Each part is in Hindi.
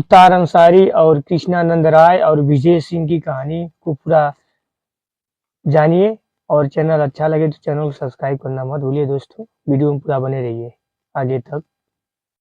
मुख्तार अंसारी और कृष्णानंद राय और विजय सिंह की कहानी को पूरा जानिए। और चैनल अच्छा लगे तो चैनल को सब्सक्राइब करना मत भूलिए दोस्तों। वीडियो में पूरा बने रहिए आगे तक।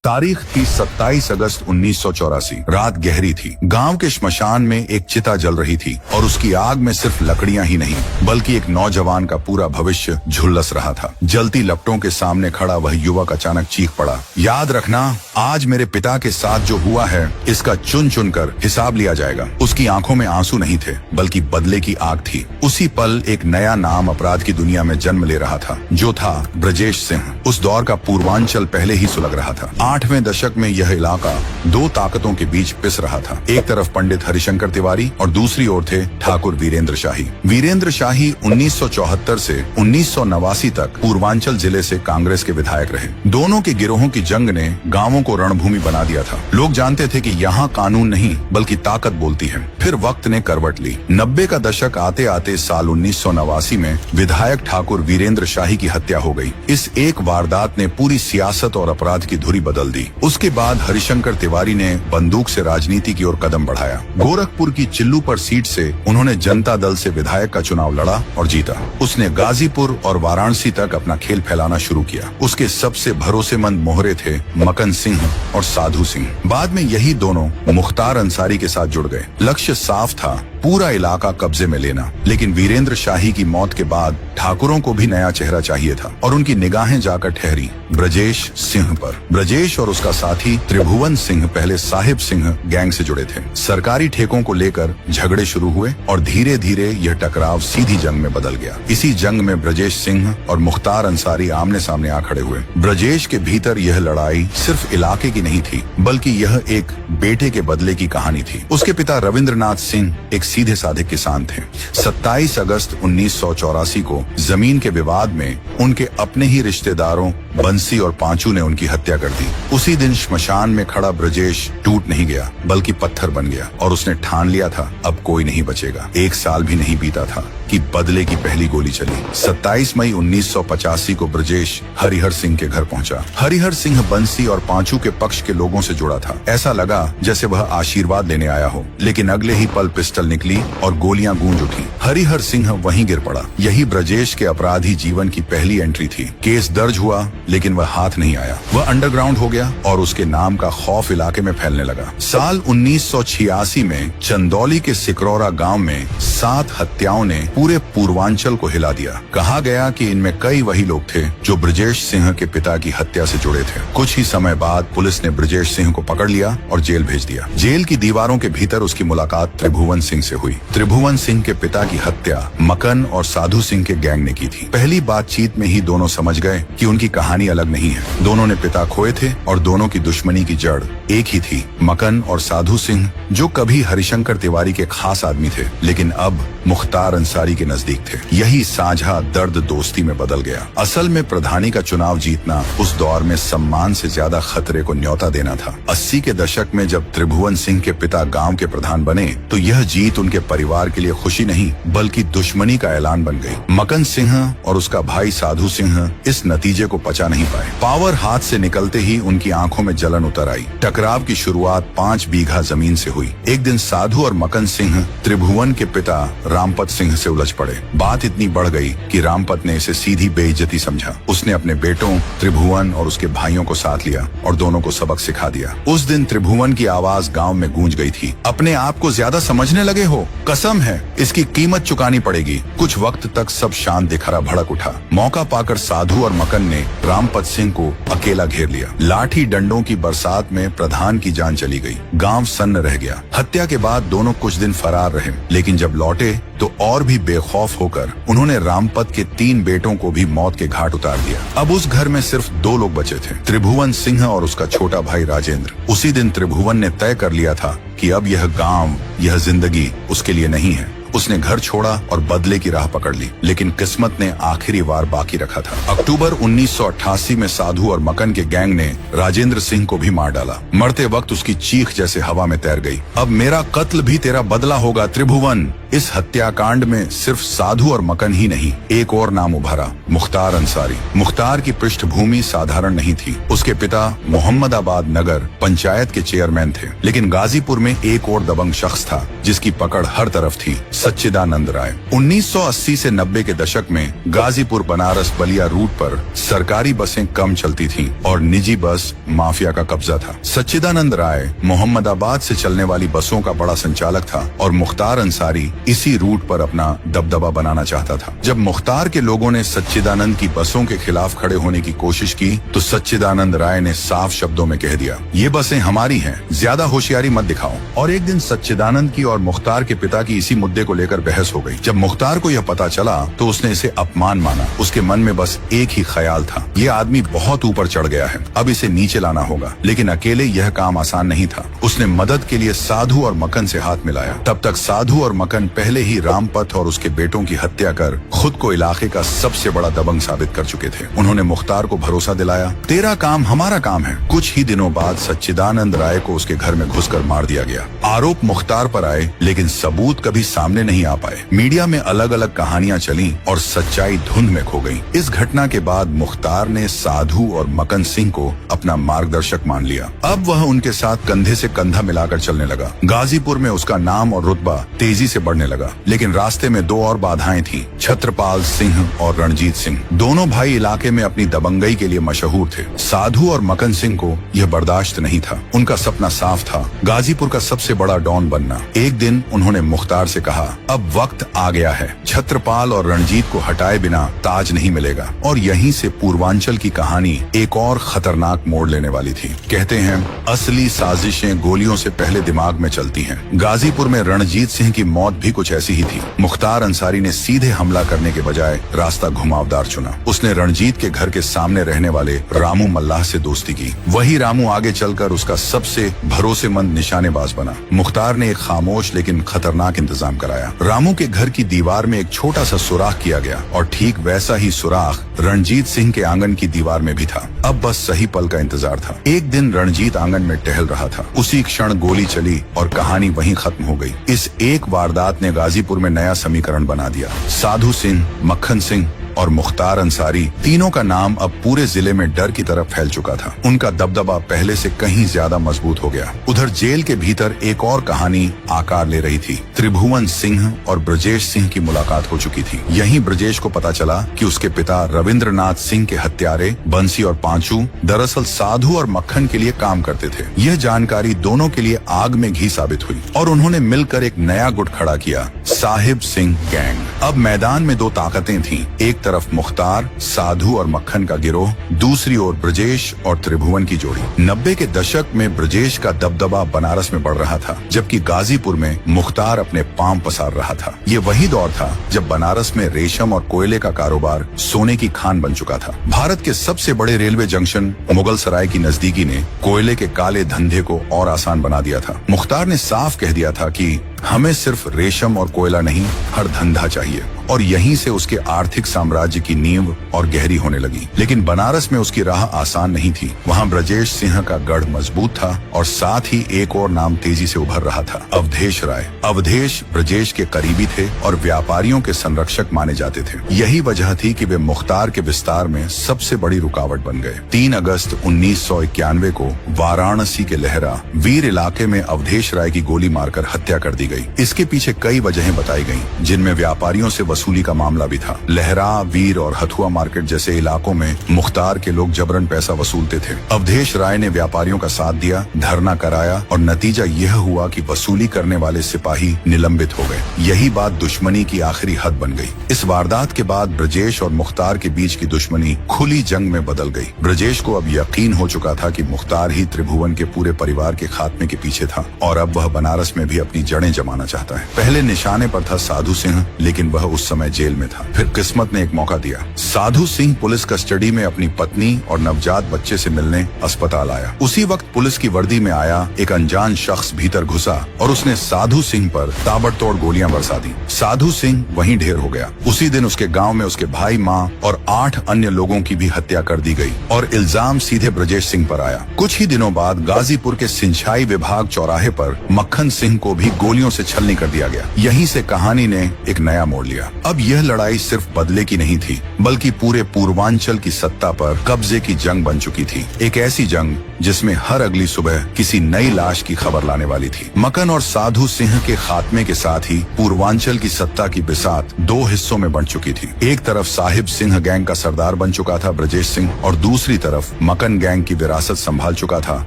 तारीख थी 27 अगस्त 1984। रात गहरी थी। गांव के श्मशान में एक चिता जल रही थी और उसकी आग में सिर्फ लकड़ियां ही नहीं बल्कि एक नौजवान का पूरा भविष्य झुलस रहा था। जलती लपटों के सामने खड़ा वह युवक अचानक चीख पड़ा, याद रखना, आज मेरे पिता के साथ जो हुआ है इसका चुन चुन कर हिसाब लिया जाएगा। उसकी आंखों में आंसू नहीं थे बल्कि बदले की आग थी। उसी पल एक नया नाम अपराध की दुनिया में जन्म ले रहा था, जो था ब्रजेश सिंह। उस दौर का पूर्वांचल पहले ही सुलग रहा था। 8वें दशक में यह इलाका दो ताकतों के बीच पिस रहा था। एक तरफ पंडित हरिशंकर तिवारी और दूसरी ओर थे ठाकुर वीरेंद्र शाही। वीरेंद्र शाही 1974 से 1989 तक पूर्वांचल जिले से कांग्रेस के विधायक रहे। दोनों के गिरोहों की जंग ने गांवों को रणभूमि बना दिया था। लोग जानते थे कि यहाँ कानून नहीं बल्कि ताकत बोलती है। फिर वक्त ने करवट ली। 90 का दशक आते आते साल 1989 में विधायक ठाकुर वीरेंद्र शाही की हत्या हो गई। इस एक वारदात ने पूरी सियासत और अपराध की धुरी बदल दी। उसके बाद हरिशंकर तिवारी ने बंदूक से राजनीति की ओर कदम बढ़ाया। गोरखपुर की चिल्लू पर सीट से उन्होंने जनता दल से विधायक का चुनाव लड़ा और जीता। उसने गाजीपुर और वाराणसी तक अपना खेल फैलाना शुरू किया। उसके सबसे भरोसेमंद मोहरे थे मकन सिंह और साधु सिंह। बाद में यही दोनों मुख्तार अंसारी के साथ जुड़ गए। लक्ष्य साफ था, पूरा इलाका कब्जे में लेना। लेकिन वीरेंद्र शाही की मौत के बाद ठाकुरों को भी नया चेहरा चाहिए था और उनकी निगाहें जाकर ठहरी ब्रजेश सिंह पर। ब्रजेश और उसका साथी त्रिभुवन सिंह पहले साहिब सिंह गैंग से जुड़े थे। सरकारी ठेकों को लेकर झगड़े शुरू हुए और धीरे धीरे यह टकराव सीधी जंग में बदल गया। इसी जंग में ब्रजेश सिंह और मुख्तार अंसारी आमने सामने आ खड़े हुए। ब्रजेश के भीतर यह लड़ाई सिर्फ इलाके की नहीं थी बल्कि यह एक बेटे के बदले की कहानी थी। उसके पिता रविंद्रनाथ सिंह एक सीधे साधे किसान थे। 27 अगस्त 1984 को जमीन के विवाद में उनके अपने ही रिश्तेदारों बंसी और पांचू ने उनकी हत्या कर दी। उसी दिन श्मशान में खड़ा ब्रजेश टूट नहीं गया बल्कि पत्थर बन गया और उसने ठान लिया था अब कोई नहीं बचेगा। 1 साल भी नहीं बीता था कि बदले की पहली गोली चली। 27 मई 1985 को ब्रजेश हरिहर सिंह के घर पहुंचा। हरिहर सिंह बंसी और पांचू के पक्ष के लोगों से जुड़ा था। ऐसा लगा जैसे वह आशीर्वाद लेने आया हो, लेकिन अगले ही पल पिस्टल निकली और गोलियां गूंज उठी। हरिहर सिंह वहीं गिर पड़ा। यही ब्रजेश के अपराधी जीवन की पहली एंट्री थी। केस दर्ज हुआ लेकिन वह हाथ नहीं आया। वह अंडरग्राउंड हो गया और उसके नाम का खौफ इलाके में फैलने लगा। साल 1986 में चंदौली के सिकरौरा गांव में 7 हत्याओं ने पूरे पूर्वांचल को हिला दिया। कहा गया कि इनमें कई वही लोग थे जो ब्रजेश सिंह के पिता की हत्या से जुड़े थे। कुछ ही समय बाद पुलिस ने ब्रजेश सिंह को पकड़ लिया और जेल भेज दिया। जेल की दीवारों के भीतर उसकी मुलाकात त्रिभुवन सिंह से हुई। त्रिभुवन सिंह के पिता की हत्या मकन और साधु सिंह के गैंग ने की थी। पहली बातचीत में ही दोनों समझ गए कि उनकी कहानी अलग नहीं है। दोनों ने पिता खोए थे और दोनों की दुश्मनी की जड़ एक ही थी। मकन और साधु सिंह जो कभी हरिशंकर तिवारी के खास आदमी थे लेकिन अब मुख्तार अंसारी के नजदीक थे। यही साझा दर्द दोस्ती में बदल गया। असल में प्रधानी का चुनाव जीतना उस दौर में सम्मान से ज्यादा खतरे को न्योता देना था। 80 के दशक में जब त्रिभुवन सिंह के पिता गांव के प्रधान बने तो यह जीत उनके परिवार के लिए खुशी नहीं बल्कि दुश्मनी का ऐलान बन गई। मकन सिंह और उसका भाई साधु सिंह इस नतीजे को पचा नहीं पाए। पावर हाथ से निकलते ही उनकी आंखों में जलन उतर आई। टकराव की शुरुआत 5 बीघा जमीन से हुई। एक दिन साधु और मकन सिंह त्रिभुवन के पिता रामपत सिंह से उलझ पड़े। बात इतनी बढ़ गई कि रामपत ने इसे सीधी बेइज्जती समझा। उसने अपने बेटों त्रिभुवन और उसके भाइयों को साथ लिया और दोनों को सबक सिखा दिया। उस दिन त्रिभुवन की आवाज गांव में गूंज गई थी, अपने आप को ज्यादा समझने लगे हो, कसम है इसकी कीमत चुकानी पड़ेगी। कुछ वक्त तक सब शांत दिखरा भड़क उठा। मौका पाकर साधु और मकन ने रामपत सिंह को अकेला घेर लिया। लाठी डंडों की बरसात में प्रधान की जान चली गई। गांव सन्न रह गया। हत्या के बाद दोनों कुछ दिन फरार रहे लेकिन जब लौटे तो और भी बेखौफ होकर उन्होंने रामपत के 3 बेटों को भी मौत के घाट उतार दिया। अब उस घर में सिर्फ 2 लोग बचे थे, त्रिभुवन सिंह और उसका छोटा भाई राजेंद्र। उसी दिन त्रिभुवन ने तय कर लिया था कि अब यह गांव, यह जिंदगी उसके लिए नहीं है। उसने घर छोड़ा और बदले की राह पकड़ ली लेकिन किस्मत ने आखिरी वार बाकी रखा था। अक्टूबर 1988 में साधु और मकन के गैंग ने राजेंद्र सिंह को भी मार डाला। मरते वक्त उसकी चीख जैसे हवा में तैर गई, अब मेरा कत्ल भी तेरा बदला होगा त्रिभुवन। इस हत्याकांड में सिर्फ साधु और मकन ही नहीं, एक और नाम उभरा, मुख्तार अंसारी। मुख्तार की पृष्ठभूमि साधारण नहीं थी। उसके पिता मोहम्मदाबाद नगर पंचायत के चेयरमैन थे, लेकिन गाजीपुर में एक और दबंग शख्स था जिसकी पकड़ हर तरफ थी, सच्चिदानंद राय। 1980 से 90 के दशक में गाजीपुर बनारस बलिया रूट पर सरकारी बसें कम चलती थीं और निजी बस माफिया का कब्जा था। सच्चिदानंद राय मोहम्मदाबाद से चलने वाली बसों का बड़ा संचालक था और मुख्तार अंसारी इसी रूट पर अपना दबदबा बनाना चाहता था। जब मुख्तार के लोगों ने सच्चिदानंद की बसों के खिलाफ खड़े होने की कोशिश की तो सच्चिदानंद राय ने साफ शब्दों में कह दिया, ये बसें हमारी हैं, ज्यादा होशियारी मत दिखाओ। और एक दिन सच्चिदानंद की और मुख्तार के पिता की इसी मुद्दे को लेकर बहस हो गई। जब मुख्तार को यह पता चला तो उसने इसे अपमान माना। उसके मन में बस एक ही ख्याल था, ये आदमी बहुत ऊपर चढ़ गया है, अब इसे नीचे लाना होगा। लेकिन अकेले यह काम आसान नहीं था। उसने मदद के लिए साधु और मकन से हाथ मिलाया। तब तक साधु और मकन पहले ही रामपत और उसके बेटों की हत्या कर खुद को इलाके का सबसे बड़ा दबंग साबित कर चुके थे। उन्होंने मुख्तार को भरोसा दिलाया, तेरा काम हमारा काम है। कुछ ही दिनों बाद सच्चिदानंद राय को उसके घर में घुसकर मार दिया गया। आरोप मुख्तार पर आए, लेकिन सबूत कभी सामने नहीं आ पाए। मीडिया में अलग अलग कहानियां चली और सच्चाई धुंध में खो गई। इस घटना के बाद मुख्तार ने साधु और मकन सिंह को अपना मार्गदर्शक मान लिया। अब वह उनके साथ कंधे से कंधा मिलाकर चलने लगा। गाजीपुर में उसका नाम और रुतबा तेजी से बढ़ने लगा, लेकिन रास्ते में दो और बाधाएं थीं, छत्रपाल सिंह और रणजीत सिंह। दोनों भाई इलाके में अपनी दबंगई के लिए मशहूर थे। साधु और मकन सिंह को यह बर्दाश्त नहीं था। उनका सपना साफ था, गाजीपुर का सबसे बड़ा डॉन बनना। एक दिन उन्होंने मुख्तार से कहा, अब वक्त आ गया है, छत्रपाल और रणजीत को हटाए बिना ताज नहीं मिलेगा। और यहीं से पूर्वांचल की कहानी एक और खतरनाक मोड़ लेने वाली थी। कहते हैं असली साजिशें गोलियों से पहले दिमाग में चलती हैं। गाजीपुर में रणजीत सिंह की मौत भी कुछ ऐसी ही थी। मुख्तार अंसारी ने सीधे हमला करने के बजाय रास्ता घुमावदार चुना। उसने रणजीत के घर के सामने रहने वाले रामू मल्लाह से दोस्ती की। वही रामू आगे चलकर उसका सबसे भरोसेमंद निशानेबाज बना। मुख्तार ने एक खामोश लेकिन खतरनाक इंतजाम कराया। रामू के घर की दीवार में एक छोटा सा सुराख किया गया और ठीक वैसा ही सुराख रणजीत सिंह के आंगन की दीवार में भी था। अब बस सही पल का इंतजार था। एक दिन रणजीत आंगन में टहल रहा था। उसी क्षण गोली चली और कहानी वहीं खत्म हो गई। इस एक वारदात ने गाजीपुर में नया समीकरण बना दिया। साधु सिंह, मक्खन सिंह और मुख्तार अंसारी, तीनों का नाम अब पूरे जिले में डर की तरफ फैल चुका था। उनका दबदबा पहले से कहीं ज्यादा मजबूत हो गया। उधर जेल के भीतर एक और कहानी आकार ले रही थी। त्रिभुवन सिंह और ब्रजेश सिंह की मुलाकात हो चुकी थी। यहीं ब्रजेश को पता चला कि उसके पिता रविंद्रनाथ सिंह के हत्यारे बंसी और पांचू दरअसल साधु और मक्खन के लिए काम करते थे। यह जानकारी दोनों के लिए आग में घी साबित हुई और उन्होंने मिलकर एक नया गुट खड़ा किया, साहिब सिंह गैंग। अब मैदान में दो ताकतें थीं, एक तरफ मुख्तार, साधु और मक्खन का गिरोह, दूसरी ओर ब्रजेश और त्रिभुवन की जोड़ी। 90 के दशक में ब्रजेश का दबदबा बनारस में बढ़ रहा था, जबकि गाजीपुर में मुख्तार अपने पांव पसार रहा था। ये वही दौर था जब बनारस में रेशम और कोयले का कारोबार सोने की खान बन चुका था। भारत के सबसे बड़े रेलवे जंक्शन मुगल सराय की नजदीकी ने कोयले के काले धंधे को और आसान बना दिया था। मुख्तार ने साफ कह दिया था कि हमें सिर्फ रेशम और कोयला नहीं, हर धंधा चाहिए। और यहीं से उसके आर्थिक साम्राज्य की नींव और गहरी होने लगी। लेकिन बनारस में उसकी राह आसान नहीं थी। वहाँ ब्रजेश सिंह का गढ़ मजबूत था और साथ ही एक और नाम तेजी से उभर रहा था, अवधेश राय। अवधेश ब्रजेश के करीबी थे और व्यापारियों के संरक्षक माने जाते थे। यही वजह थी कि वे मुख्तार के विस्तार में सबसे बड़ी रुकावट बन गए। 3 अगस्त 1991 को वाराणसी के लहरा वीर इलाके में अवधेश राय की गोली मारकर हत्या कर दी गई। इसके पीछे कई वजहें बताई गईं, जिनमें व्यापारियों से वसूली का मामला भी था। लहरा, वीर और हथुआ मार्केट जैसे इलाकों में मुख्तार के लोग जबरन पैसा वसूलते थे। अवधेश राय ने व्यापारियों का साथ दिया, धरना कराया और नतीजा यह हुआ कि वसूली करने वाले सिपाही निलंबित हो गए। यही बात दुश्मनी की आखिरी हद बन गई। इस वारदात के बाद ब्रजेश और मुख्तार के बीच की दुश्मनी खुली जंग में बदल गई। ब्रजेश को अब यकीन हो चुका था कि मुख्तार ही त्रिभुवन के पूरे परिवार के खात्मे के पीछे था और अब वह बनारस में भी अपनी जड़ें जमाना चाहता है। पहले निशाने पर था साधु सिंह, लेकिन वह उस समय जेल में था। फिर किस्मत ने एक मौका दिया। साधु सिंह पुलिस कस्टडी में अपनी पत्नी और नवजात बच्चे से मिलने अस्पताल आया। उसी वक्त पुलिस की वर्दी में आया एक अनजान शख्स भीतर घुसा और उसने साधु सिंह पर ताबड़तोड़ गोलियां बरसा दी। साधु सिंह वहीं ढेर हो गया। उसी दिन उसके गांव में उसके भाई, माँ और 8 अन्य लोगों की भी हत्या कर दी गई और इल्जाम सीधे ब्रजेश सिंह पर आया। कुछ ही दिनों बाद गाजीपुर के सिंचाई विभाग चौराहे पर मक्खन सिंह को भी गोलियों से छलनी कर दिया गया। यहीं से कहानी ने एक नया मोड़ लिया। अब यह लड़ाई सिर्फ बदले की नहीं थी, बल्कि पूरे पूर्वांचल की सत्ता पर कब्जे की जंग बन चुकी थी। एक ऐसी जंग जिसमें हर अगली सुबह किसी नई लाश की खबर लाने वाली थी। मक्खन और साधु सिंह के खात्मे के साथ ही पूर्वांचल की सत्ता की बिसात 2 हिस्सों में बंट चुकी थी। एक तरफ साहिब सिंह गैंग का सरदार बन चुका था ब्रजेश सिंह और दूसरी तरफ मक्खन गैंग की विरासत संभाल चुका था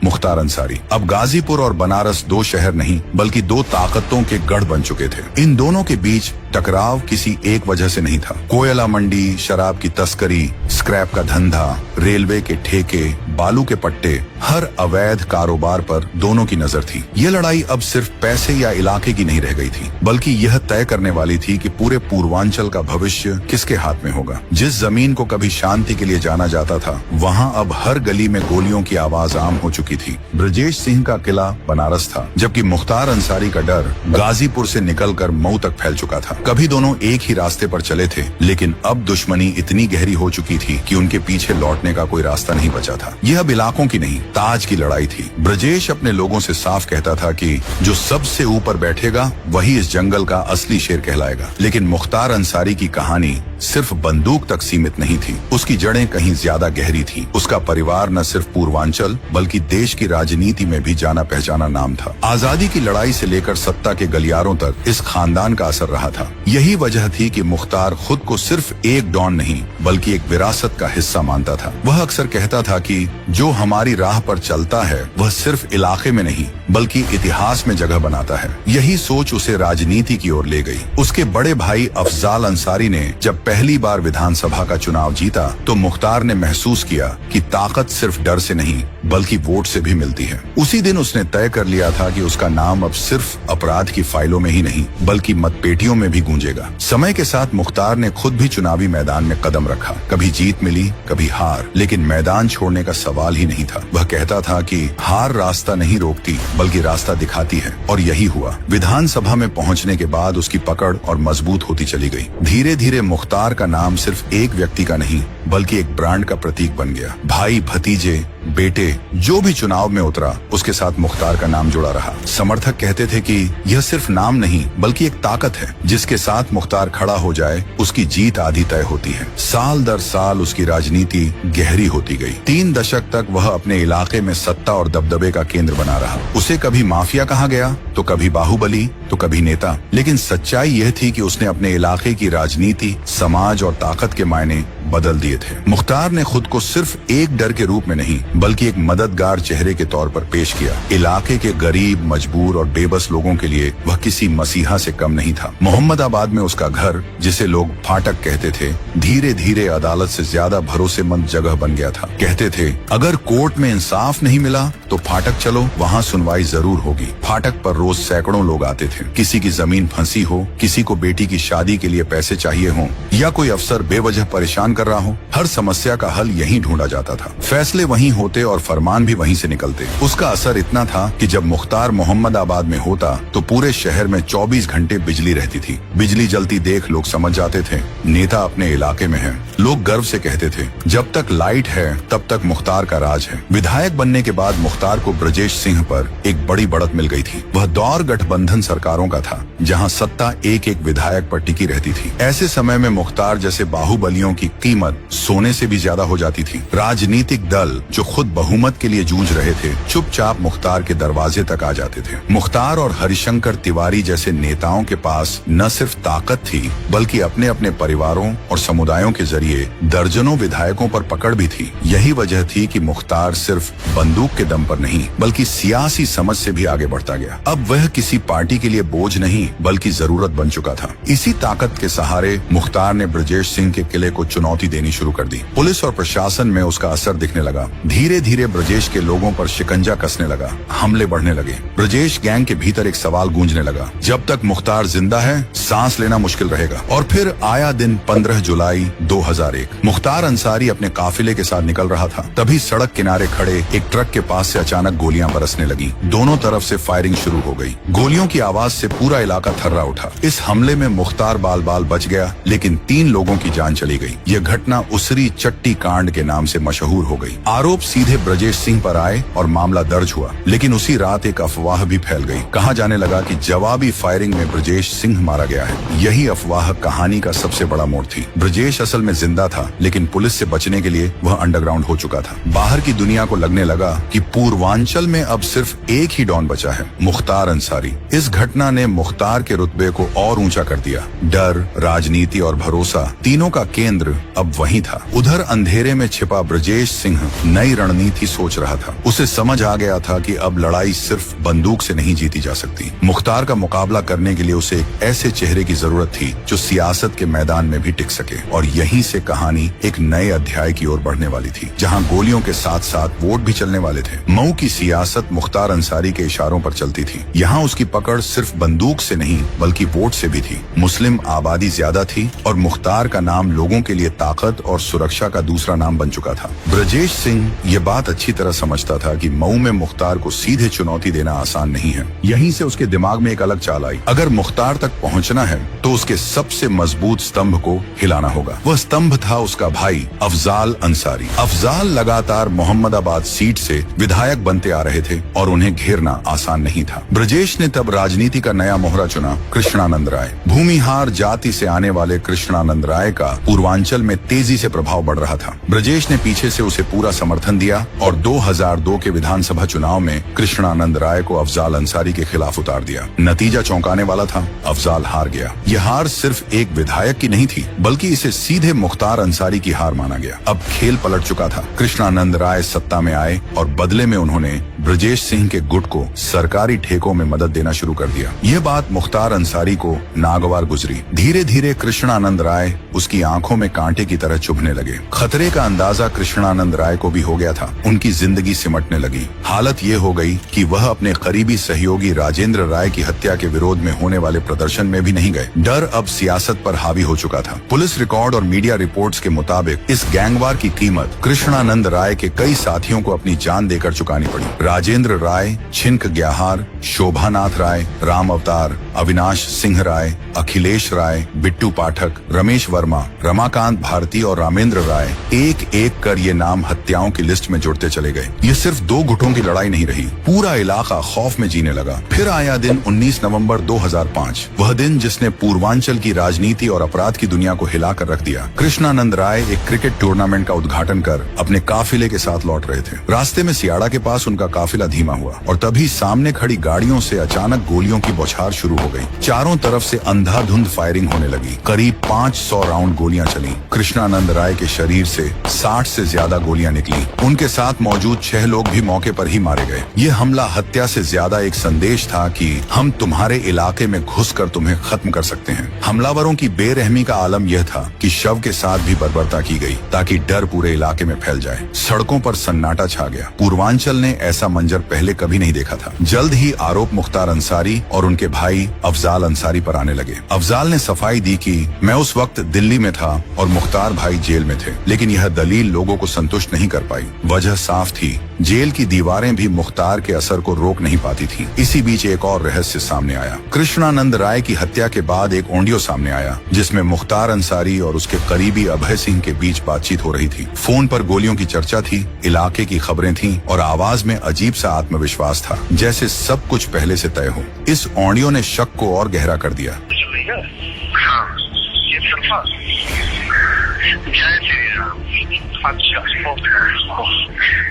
मुख्तार अंसारी। अब गाजीपुर और बनारस 2 शहर नहीं बल्कि 2 ताकतों के गढ़ बन चुके थे। इन दोनों के बीच टकराव किसी एक वजह से नहीं था। कोयला मंडी, शराब की तस्करी, स्क्रैप का धंधा, रेलवे के ठेके, बालू के पट्टे, हर अवैध कारोबार पर दोनों की नजर थी। यह लड़ाई अब सिर्फ पैसे या इलाके की नहीं रह गई थी, बल्कि यह तय करने वाली थी कि पूरे पूर्वांचल का भविष्य किसके हाथ में होगा। जिस जमीन को कभी शांति के लिए जाना जाता था, वहाँ अब हर गली में गोलियों की आवाज आम हो चुकी थी। ब्रजेश सिंह का किला बनारस था, जबकि मुख्तार अंसारी का डर गाजीपुर से निकलकर मऊ तक फैल चुका था। कभी दोनों एक ही रास्ते पर चले थे, लेकिन अब दुश्मनी इतनी गहरी हो चुकी थी कि उनके पीछे लौटने का कोई रास्ता नहीं बचा था। यह अब इलाकों की नहीं, ताज की लड़ाई थी। ब्रजेश अपने लोगों से साफ कहता था कि जो सबसे ऊपर बैठेगा वही इस जंगल का असली शेर कहलाएगा। लेकिन मुख्तार अंसारी की कहानी सिर्फ बंदूक तक सीमित नहीं थी, उसकी जड़ें कहीं ज्यादा गहरी थी। उसका परिवार न सिर्फ पूर्वांचल बल्कि देश की राजनीति में भी जाना पहचाना नाम था। आजादी की लड़ाई से लेकर सत्ता के गलियारों तक इस खानदान का असर रहा था। यही वजह थी कि मुख्तार खुद को सिर्फ एक डॉन नहीं बल्कि एक विरासत का हिस्सा मानता था। वह अक्सर कहता था कि जो हमारी राह पर चलता है वह सिर्फ इलाके में नहीं बल्कि इतिहास में जगह बनाता है। यही सोच उसे राजनीति की ओर ले गई। उसके बड़े भाई अफजाल अंसारी ने जब पहली बार विधानसभा का चुनाव जीता तो मुख्तार ने महसूस किया कि ताकत सिर्फ डर से नहीं बल्कि वोट से भी मिलती है। उसी दिन उसने तय कर लिया था कि उसका नाम अब सिर्फ अपराध की फाइलों में ही नहीं बल्कि मतपेटियों में भी गूंजेगा। समय के साथ मुख्तार ने खुद भी चुनावी मैदान में कदम रखा। कभी जीत मिली, कभी हार, लेकिन मैदान छोड़ने का सवाल ही नहीं था। वह कहता था कि हार रास्ता नहीं रोकती बल्कि रास्ता दिखाती है, और यही हुआ। विधानसभा में पहुंचने के बाद उसकी पकड़ और मजबूत होती चली गई। धीरे धीरे मुख्तार का नाम सिर्फ एक व्यक्ति का नहीं बल्कि एक ब्रांड का प्रतीक बन गया। भाई, भतीजे, बेटे जो भी चुनाव में उतरा उसके साथ मुख्तार का नाम जुड़ा रहा। समर्थक कहते थे कि यह सिर्फ नाम नहीं बल्कि एक ताकत है, जिसके साथ मुख्तार खड़ा हो जाए उसकी जीत आधी तय होती है। साल दर साल उसकी राजनीति गहरी होती गई। 3 दशक तक वह अपने इलाके में सत्ता और दबदबे का केंद्र बना रहा। उसे कभी माफिया कहा गया तो कभी बाहुबली तो कभी नेता, लेकिन सच्चाई यह थी कि उसने अपने इलाके की राजनीति, समाज और ताकत के मायने बदल दिए थे। मुख्तार ने खुद को सिर्फ एक डर के रूप में नहीं बल्कि एक मददगार चेहरे के तौर पर पेश किया। इलाके के गरीब, मजबूर और बेबस लोगों के लिए वह किसी मसीहा से कम नहीं था। मोहम्मदाबाद में उसका घर, जिसे लोग फाटक कहते थे, धीरे धीरे अदालत से ज्यादा भरोसेमंद जगह बन गया था। कहते थे अगर कोर्ट में इंसाफ नहीं मिला तो फाटक चलो, वहाँ सुनवाई जरूर होगी। फाटक पर रोज सैकड़ों लोग आते थे। किसी की जमीन फंसी हो, किसी को बेटी की शादी के लिए पैसे चाहिए हो, या कोई अफसर बेवजह परेशान कर रहा हो, हर समस्या का हल यहीं ढूंढा जाता था। फैसले वहीं होते और फरमान भी वहीं से निकलते। उसका असर इतना था कि जब मुख्तार मोहम्मदाबाद में होता तो पूरे शहर में 24 घंटे बिजली रहती थी। बिजली जलती देख लोग समझ जाते थे नेता अपने इलाके में है। लोग गर्व से कहते थे जब तक लाइट है तब तक मुख्तार का राज है। विधायक बनने के बाद मुख्तार को ब्रजेश सिंह पर एक बड़ी बढ़त मिल गई थी। वह दौर गठबंधन सरकारों का था जहां सत्ता एक एक विधायक पर टिकी रहती थी। ऐसे समय में मुख्तार जैसे बाहुबलियों की कीमत सोने से भी ज्यादा हो जाती थी। राजनीतिक दल जो खुद बहुमत के लिए जूझ रहे थे चुपचाप मुख्तार के दरवाजे तक आ जाते थे। मुख्तार और हरिशंकर तिवारी जैसे नेताओं के पास न सिर्फ ताकत थी बल्कि अपने अपने परिवारों और समुदायों के जरिए दर्जनों विधायकों पर पकड़ भी थी। यही वजह थी कि मुख्तार सिर्फ बंदूक के दम पर नहीं बल्कि सियासी समझ से भी आगे बढ़ता गया। अब वह किसी पार्टी के लिए बोझ नहीं बल्कि जरूरत बन चुका था। इसी ताकत के सहारे मुख्तार ने ब्रजेश सिंह के किले को चुनौती देनी शुरू कर दी। पुलिस और प्रशासन में उसका असर दिखने लगा। धीरे धीरे ब्रजेश के लोगों पर शिकंजा कसने लगा, हमले बढ़ने लगे। ब्रजेश गैंग के भीतर एक सवाल गूंजने लगा, जब तक मुख्तार जिंदा है सांस लेना मुश्किल रहेगा। और फिर आया दिन 15 जुलाई 2001। मुख्तार अंसारी अपने काफिले के साथ निकल रहा था, तभी सड़क किनारे खड़े एक ट्रक के पास से अचानक गोलियां बरसने लगी। दोनों तरफ से फायरिंग शुरू हो गई। गोलियों की आवाज से पूरा इलाका थर्रा उठा। इस हमले में मुख्तार बाल बाल बच गया, लेकिन 3 लोगों की जान चली गई। यह घटना उसरी चट्टी कांड के नाम से मशहूर हो गई। आरोप सीधे ब्रजेश सिंह पर आए और मामला दर्ज हुआ, लेकिन उसी रात एक अफवाह भी फैल गई। कहा जाने लगा कि जवाबी फायरिंग में ब्रजेश सिंह मारा गया है। यही अफवाह कहानी का सबसे बड़ा मोड़ थी। ब्रजेश असल में जिंदा था, लेकिन पुलिस से बचने के लिए वह अंडरग्राउंड हो चुका था। बाहर की दुनिया को लगने लगा कि पूर्वांचल में अब सिर्फ एक ही डॉन बचा है, मुख्तार अंसारी। इस घटना ने मुख्तार के रुतबे को और ऊंचा कर दिया। डर, राजनीति और भरोसा, तीनों का केंद्र अब वहीं था। उधर अंधेरे में छिपा ब्रजेश सिंह नई रणनीति सोच रहा था। उसे समझ आ गया था कि अब लड़ाई सिर्फ बंदूक से नहीं जीती जा सकती। मुख्तार का मुकाबला करने के लिए उसे एक ऐसे चेहरे की जरूरत थी जो सियासत के मैदान में भी टिक सके। और यहीं से कहानी एक नए अध्याय की ओर बढ़ने वाली थी, जहां गोलियों के साथ साथ वोट भी चलने वाले थे। मऊ की सियासत मुख्तार अंसारी के इशारों पर चलती थी। यहाँ उसकी पकड़ सिर्फ बंदूक से नहीं बल्कि वोट से भी थी। मुस्लिम आबादी ज्यादा थी और मुख्तार का नाम लोगों के लिए ताकत और सुरक्षा का दूसरा नाम बन चुका था। ब्रजेश सिंह ये बात अच्छी तरह समझता था कि मऊ में मुख्तार को सीधे चुनौती देना आसान नहीं है। यहीं से उसके दिमाग में एक अलग चाल आई। अगर मुख्तार तक पहुंचना है तो उसके सबसे मजबूत स्तंभ को हिलाना होगा। वह स्तंभ था उसका भाई अफजाल अंसारी। अफजाल लगातार मोहम्मदाबाद सीट से विधायक बनते आ रहे थे और उन्हें घेरना आसान नहीं था। ब्रजेश ने तब राजनीति का नया मोहरा चुना, कृष्णानंद राय। भूमिहार जाति से आने वाले कृष्णानंद राय का पूर्वांचल में तेजी से प्रभाव बढ़ रहा था। ब्रजेश ने पीछे से उसे पूरा समर्थन दिया और 2002 के विधानसभा चुनाव में कृष्णानंद राय को अफजाल अंसारी के खिलाफ उतार दिया। नतीजा चौंकाने वाला था, अफजाल हार गया। यह हार सिर्फ एक विधायक की नहीं थी, बल्कि इसे सीधे मुख्तार अंसारी की हार माना गया। अब खेल पलट चुका था। कृष्णानंद राय सत्ता में आए और बदले में उन्होंने ब्रजेश सिंह के गुट को सरकारी ठेकों में मदद देना शुरू कर दिया। यह बात मुख्तार अंसारी को नागवार गुजरी। धीरे धीरे कृष्णानंद राय उसकी आंखों में कांटे की तरह चुभने लगे। खतरे का अंदाजा कृष्णानंद राय को भी हो गया था। उनकी जिंदगी सिमटने लगी। हालत ये हो गई कि वह अपने करीबी सहयोगी राजेंद्र राय की हत्या के विरोध में होने वाले प्रदर्शन में भी नहीं गए। डर अब सियासत पर हावी हो चुका था। पुलिस रिकॉर्ड और मीडिया रिपोर्ट्स के मुताबिक इस गैंगवार की कीमत कृष्णानंद राय के कई साथियों को अपनी जान देकर चुकानी पड़ी। राजेंद्र राय, छिनक ग्याहार, शोभानाथ राय, राम अवतार, अविनाश सिंह राय, अखिलेश राय, बिट्टू पाठक, रमेश वर्मा, रमाकांत भारती और रामेंद्र राय, एक एक कर ये नाम हत्याओं की लिस्ट में जुड़ते चले गए। ये सिर्फ 2 गुटों की लड़ाई नहीं रही, पूरा इलाका खौफ में जीने लगा। फिर आया दिन 19 नवंबर 2005, वह दिन जिसने पूर्वांचल की राजनीति और अपराध की दुनिया को हिलाकर रख दिया। कृष्णानंद राय एक क्रिकेट टूर्नामेंट का उद्घाटन कर अपने काफिले के साथ लौट रहे थे। रास्ते में सियाड़ा के पास उनका काफिला धीमा हुआ और तभी सामने खड़ी गाड़ियों से अचानक गोलियों की बौछार शुरू हो गई। चारों तरफ से अंधाधुंध फायरिंग होने लगी। करीब 500 राउंड गोलियां चली। कृष्णानंद राय के शरीर से 60 से ज्यादा गोलियां निकली। उनके साथ मौजूद 6 लोग भी मौके पर ही मारे गए। ये हमला हत्या से ज्यादा एक संदेश था कि हम तुम्हारे इलाके में घुसकर तुम्हें खत्म कर सकते हैं। हमलावरों की बेरहमी का आलम यह था कि शव के साथ भी बर्बरता की गई ताकि डर पूरे इलाके में फैल जाए। सड़कों पर सन्नाटा छा गया। पूर्वांचल ने ऐसा मंजर पहले कभी नहीं देखा था। जल्द ही आरोप मुख्तार अंसारी और उनके भाई अफजाल अंसारी पर आने लगे। अफजाल ने सफाई दी कि मैं उस वक्त दिल्ली में था और मुख्तार भाई जेल में थे, लेकिन यह दलील लोगों को संतुष्ट नहीं कर पाई। वजह साफ थी, जेल की दीवारें भी मुख्तार के असर को रोक नहीं पाती थी। इसी बीच एक और रहस्य सामने आया। कृष्णानंद राय की हत्या के बाद एक ऑडियो सामने आया जिसमें मुख्तार अंसारी और उसके करीबी अभय सिंह के बीच बातचीत हो रही थी। फोन पर गोलियों की चर्चा थी, इलाके की खबरें थीं और आवाज में अजीब सा आत्मविश्वास था, जैसे सब कुछ पहले से तय हो। इस ऑडियो ने शक को और गहरा कर दिया।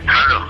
हेलो,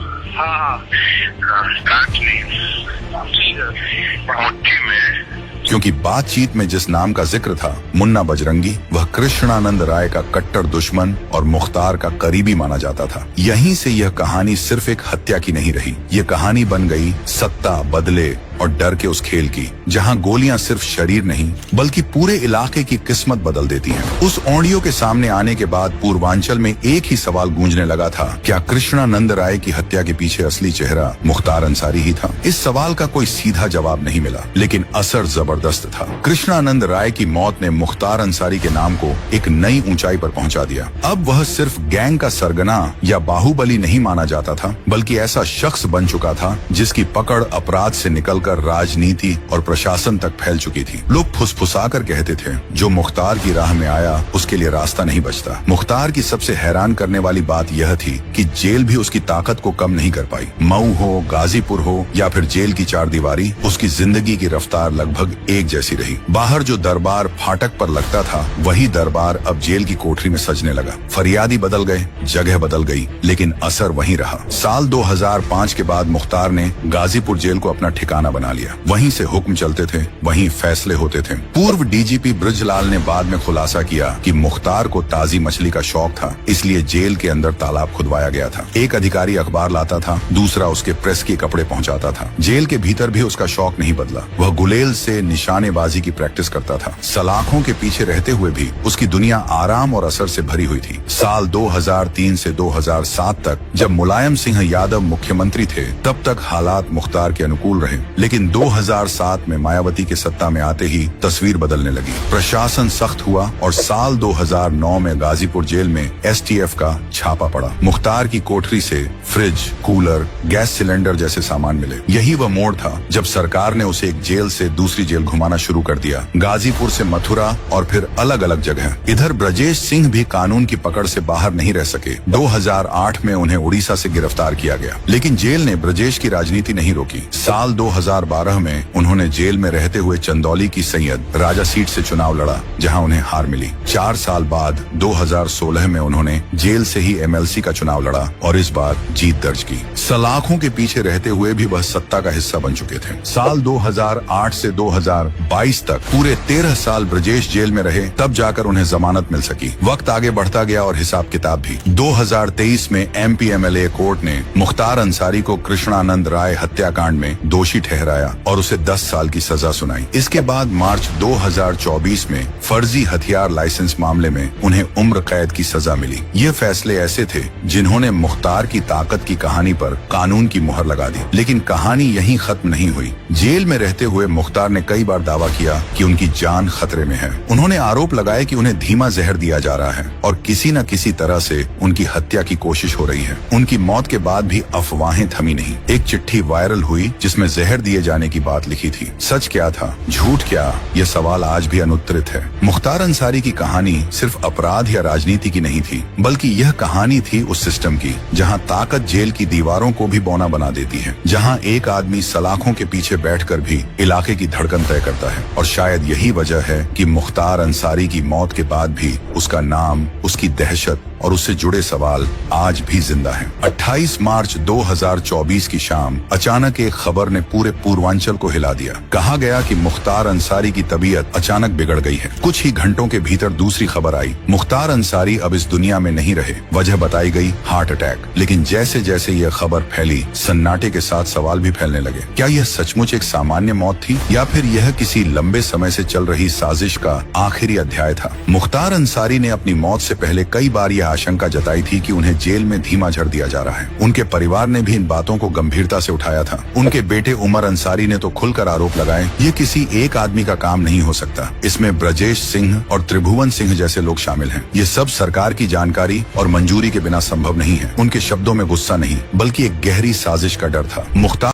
क्योंकि बातचीत में जिस नाम का जिक्र था, मुन्ना बजरंगी, वह कृष्णानंद राय का कट्टर दुश्मन और मुख्तार का करीबी माना जाता था। यहीं से यह कहानी सिर्फ एक हत्या की नहीं रही, ये कहानी बन गई सत्ता, बदले और डर के उस खेल की जहां गोलियां सिर्फ शरीर नहीं बल्कि पूरे इलाके की किस्मत बदल देती हैं। उस ऑडियो के सामने आने के बाद पूर्वांचल में एक ही सवाल गूंजने लगा था, क्या कृष्णानंद राय की हत्या के पीछे असली चेहरा मुख्तार अंसारी ही था? इस सवाल का कोई सीधा जवाब नहीं मिला, लेकिन असर जबरदस्त था। कृष्णानंद राय की मौत ने मुख्तार अंसारी के नाम को एक नई ऊंचाई पर पहुंचा दिया। अब वह सिर्फ गैंग का सरगना या बाहुबली नहीं माना जाता था, बल्कि ऐसा शख्स बन चुका था जिसकी पकड़ अपराध से निकलकर राजनीति और प्रशासन तक फैल चुकी थी। लोग फुसफुसाकर कहते थे, जो मुख्तार की राह में आया उसके लिए रास्ता नहीं बचता। मुख्तार की सबसे हैरान करने वाली बात यह थी कि जेल भी उसकी ताकत को कम नहीं कर पाई। मऊ हो, गाजीपुर हो या फिर जेल की चारदीवारी, उसकी जिंदगी की रफ्तार लगभग एक जैसी रही। बाहर जो दरबार फाटक पर लगता था, वही दरबार अब जेल की कोठरी में सजने लगा। फरियादी बदल गए, जगह बदल गई, लेकिन असर वहीं रहा। साल 2005 के बाद मुख्तार ने गाजीपुर जेल को अपना ठिकाना बना लिया। वहीं से हुक्म चलते थे, वहीं फैसले होते थे। पूर्व डीजीपी ब्रजलाल ने बाद में खुलासा किया कि मुख्तार को ताजी मछली का शौक था, इसलिए जेल के अंदर तालाब खुदवाया गया था। एक अधिकारी अखबार लाता था, दूसरा उसके प्रेस के कपड़े पहुंचाता था। जेल के भीतर भी उसका शौक नहीं बदला। वह गुलेल से निशानेबाजी की प्रैक्टिस करता था। सलाखों के पीछे रहते हुए भी उसकी दुनिया आराम और असर से भरी हुई थी। साल 2003 से 2007 तक जब मुलायम सिंह यादव मुख्यमंत्री थे, तब तक हालात मुख्तार के अनुकूल रहे, लेकिन 2007 में मायावती के सत्ता में आते ही तस्वीर बदलने लगी। प्रशासन सख्त हुआ और साल 2009 में गाजीपुर जेल में एसटीएफ का छापा पड़ा। मुख्तार की कोठरी से फ्रिज, कूलर, गैस सिलेंडर जैसे सामान मिले। यही वह मोड़ था जब सरकार ने उसे एक जेल से दूसरी जेल घुमाना शुरू कर दिया, गाजीपुर से मथुरा और फिर अलग अलग जगह। इधर ब्रजेश सिंह भी कानून की पकड़ से बाहर नहीं रह सके। 2008 में उन्हें उड़ीसा से गिरफ्तार किया गया, लेकिन जेल ने ब्रजेश की राजनीति नहीं रोकी। साल 2012 में उन्होंने जेल में रहते हुए चंदौली की सैयद राजा सीट से चुनाव लड़ा, जहां उन्हें हार मिली। 4 साल बाद 2016 में उन्होंने जेल से ही एमएलसी का चुनाव लड़ा और इस बार जीत दर्ज की। सलाखों के पीछे रहते हुए भी वह सत्ता का हिस्सा बन चुके थे। साल 2008 से 2022 तक पूरे 13 साल ब्रजेश जेल में रहे, तब जाकर उन्हें जमानत मिल सकी। वक्त आगे बढ़ता गया और हिसाब किताब भी। 2023 में एमपीएमएलए कोर्ट ने मुख्तार अंसारी को कृष्णानंद राय हत्याकांड में दोषी ठहराया और उसे 10 साल की सजा सुनाई। इसके बाद मार्च 2024 में फर्जी हथियार लाइसेंस मामले में उन्हें उम्र कैद की सजा मिली। ये फैसले ऐसे थे जिन्होंने मुख्तार की ताकत की कहानी पर कानून की मुहर लगा दी। लेकिन कहानी यहीं खत्म नहीं हुई। जेल में रहते हुए मुख्तार ने कई बार दावा किया कि उनकी जान खतरे में है। उन्होंने आरोप लगाए कि उन्हें धीमा जहर दिया जा रहा है और किसी न किसी तरह से उनकी हत्या की कोशिश हो रही है। उनकी मौत के बाद भी अफवाहें थमी नहीं। एक चिट्ठी वायरल हुई जिसमें जहर दिए जाने की बात लिखी थी। सच क्या था, झूठ क्या, यह सवाल आज भी अनुत्तरित है। मुख्तार अंसारी की कहानी सिर्फ अपराध या राजनीति की नहीं थी, बल्कि यह कहानी थी उस सिस्टम की जहां ताकत जेल की दीवारों को भी बौना बना देती है, जहां एक आदमी सलाखों के पीछे बैठकर भी इलाके की धड़कन तय करता है। और शायद यही वजह है कि मुख्तार अंसारी की मौत के बाद भी उसका नाम, उसकी दहशत और उससे जुड़े सवाल आज भी जिंदा हैं। 28 मार्च 2024 की शाम अचानक एक खबर ने पूरे पूर्वांचल को हिला दिया। कहा गया कि मुख्तार अंसारी की तबीयत अचानक बिगड़ गई है। कुछ ही घंटों के भीतर दूसरी खबर आई, मुख्तार अंसारी अब इस दुनिया में नहीं रहे। वजह बताई गई, हार्ट अटैक। लेकिन जैसे जैसे यह खबर फैली, सन्नाटे के साथ सवाल भी फैलने लगे। क्या यह सचमुच एक सामान्य मौत थी या फिर यह किसी लंबे समय से चल रही साजिश का आखिरी अध्याय था? मुख्तार अंसारी ने अपनी मौत से पहले कई बार यह आशंका जताई थी कि उन्हें जेल में धीमा झड़ दिया जा रहा है। उनके परिवार ने भी इन बातों को गंभीरता से उठाया था। उनके बेटे उमर अंसारी ने तो खुलकर आरोप लगाए, ये किसी एक आदमी का काम नहीं हो सकता, इसमें ब्रजेश सिंह और त्रिभुवन सिंह जैसे लोग शामिल हैं। ये सब सरकार की जानकारी और मंजूरी के बिना संभव नहीं है। उनके शब्दों में गुस्सा नहीं, बल्कि एक गहरी साजिश का डर था। मुख्तार